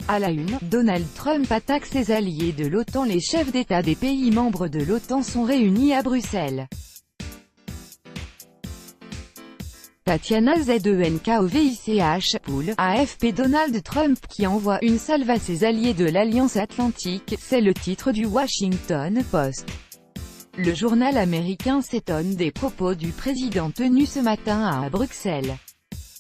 À la une, Donald Trump attaque ses alliés de l'OTAN. Les chefs d'État des pays membres de l'OTAN sont réunis à Bruxelles. Tatiana Zenkovich, poule, AFP. Donald Trump qui envoie une salve à ses alliés de l'Alliance Atlantique, c'est le titre du Washington Post. Le journal américain s'étonne des propos du président tenus ce matin à Bruxelles.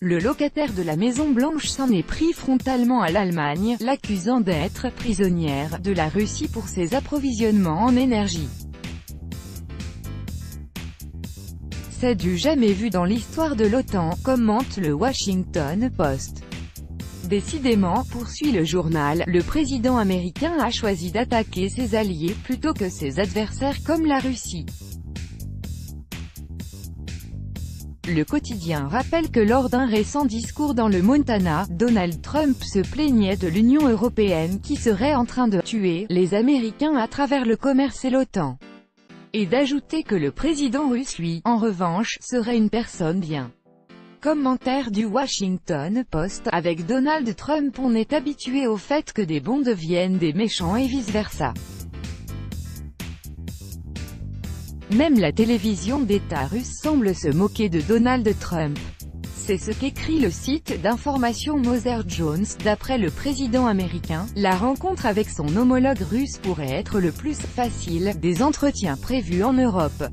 Le locataire de la Maison-Blanche s'en est pris frontalement à l'Allemagne, l'accusant d'être « prisonnière » de la Russie pour ses approvisionnements en énergie. C'est du jamais vu dans l'histoire de l'OTAN, commente le Washington Post. Décidément, poursuit le journal, le président américain a choisi d'attaquer ses alliés plutôt que ses adversaires comme la Russie. Le quotidien rappelle que lors d'un récent discours dans le Montana, Donald Trump se plaignait de l'Union européenne qui serait en train de « tuer » les Américains à travers le commerce et l'OTAN. Et d'ajouter que le président russe, lui, en revanche, serait une personne bien. Commentaire du Washington Post, avec Donald Trump on est habitué au fait que des bons deviennent des méchants et vice-versa. Même la télévision d'État russe semble se moquer de Donald Trump. C'est ce qu'écrit le site d'information Mother Jones. D'après le président américain, la rencontre avec son homologue russe pourrait être le plus facile des entretiens prévus en Europe.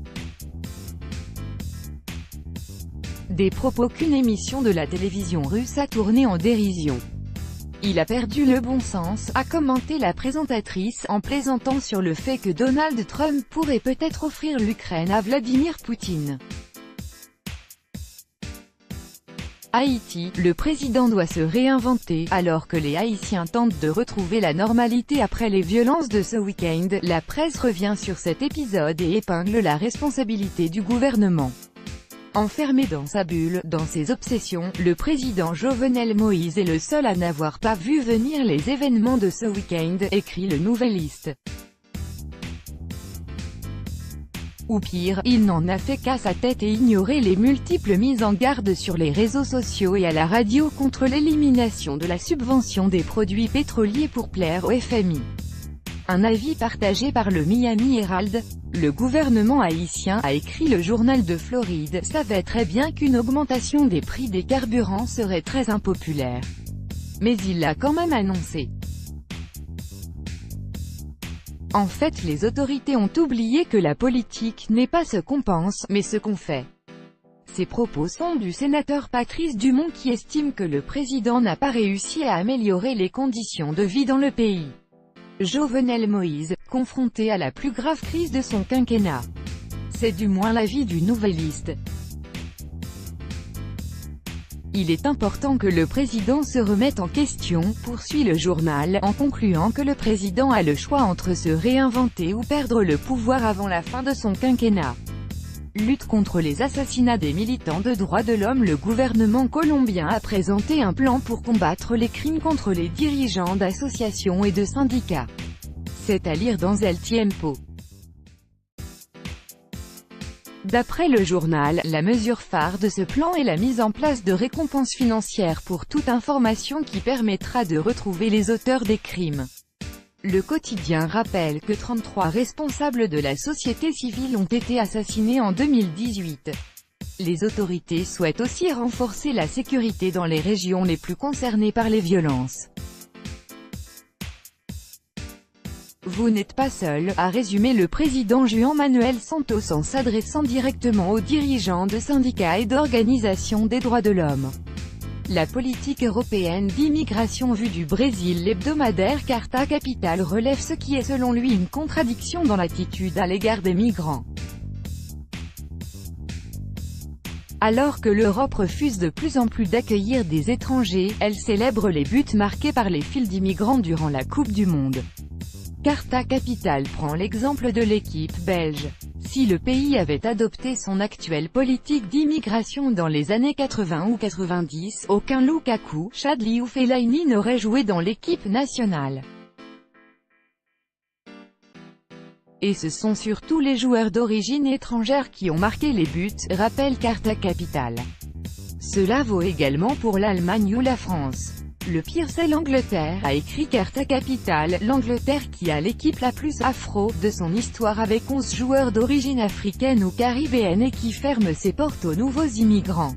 Des propos qu'une émission de la télévision russe a tourné en dérision. Il a perdu le bon sens, a commenté la présentatrice, en plaisantant sur le fait que Donald Trump pourrait peut-être offrir l'Ukraine à Vladimir Poutine. Haïti, le président doit se réinventer, alors que les Haïtiens tentent de retrouver la normalité après les violences de ce week-end. La presse revient sur cet épisode et épingle la responsabilité du gouvernement. Enfermé dans sa bulle, dans ses obsessions, le président Jovenel Moïse est le seul à n'avoir pas vu venir les événements de ce week-end, écrit le Nouvelliste. Ou pire, il n'en a fait qu'à sa tête et ignoré les multiples mises en garde sur les réseaux sociaux et à la radio contre l'élimination de la subvention des produits pétroliers pour plaire au FMI. Un avis partagé par le Miami Herald. Le gouvernement haïtien, a écrit le journal de Floride, savait très bien qu'une augmentation des prix des carburants serait très impopulaire. Mais il l'a quand même annoncé. En fait, les autorités ont oublié que la politique n'est pas ce qu'on pense, mais ce qu'on fait. Ces propos sont du sénateur Patrice Dumont qui estime que le président n'a pas réussi à améliorer les conditions de vie dans le pays. Jovenel Moïse, confronté à la plus grave crise de son quinquennat. C'est du moins l'avis du Nouvelliste. Il est important que le président se remette en question, poursuit le journal, en concluant que le président a le choix entre se réinventer ou perdre le pouvoir avant la fin de son quinquennat. Lutte contre les assassinats des militants de droits de l'homme. Le gouvernement colombien a présenté un plan pour combattre les crimes contre les dirigeants d'associations et de syndicats. C'est à lire dans El Tiempo. D'après le journal, la mesure phare de ce plan est la mise en place de récompenses financières pour toute information qui permettra de retrouver les auteurs des crimes. Le quotidien rappelle que 33 responsables de la société civile ont été assassinés en 2018. Les autorités souhaitent aussi renforcer la sécurité dans les régions les plus concernées par les violences. Vous n'êtes pas seul, a résumé le président Juan Manuel Santos en s'adressant directement aux dirigeants de syndicats et d'organisations des droits de l'homme. La politique européenne d'immigration vue du Brésil. L'hebdomadaire Carta Capital relève ce qui est selon lui une contradiction dans l'attitude à l'égard des migrants. Alors que l'Europe refuse de plus en plus d'accueillir des étrangers, elle célèbre les buts marqués par les files d'immigrants durant la Coupe du Monde. Carta Capital prend l'exemple de l'équipe belge. Si le pays avait adopté son actuelle politique d'immigration dans les années 80 ou 90, aucun Lukaku, Chadli ou Fellaini n'aurait joué dans l'équipe nationale. Et ce sont surtout les joueurs d'origine étrangère qui ont marqué les buts, rappelle Carta Capital. Cela vaut également pour l'Allemagne ou la France. Le pire c'est l'Angleterre, a écrit Carta Capital, l'Angleterre qui a l'équipe la plus afro de son histoire avec 11 joueurs d'origine africaine ou caribéenne et qui ferme ses portes aux nouveaux immigrants.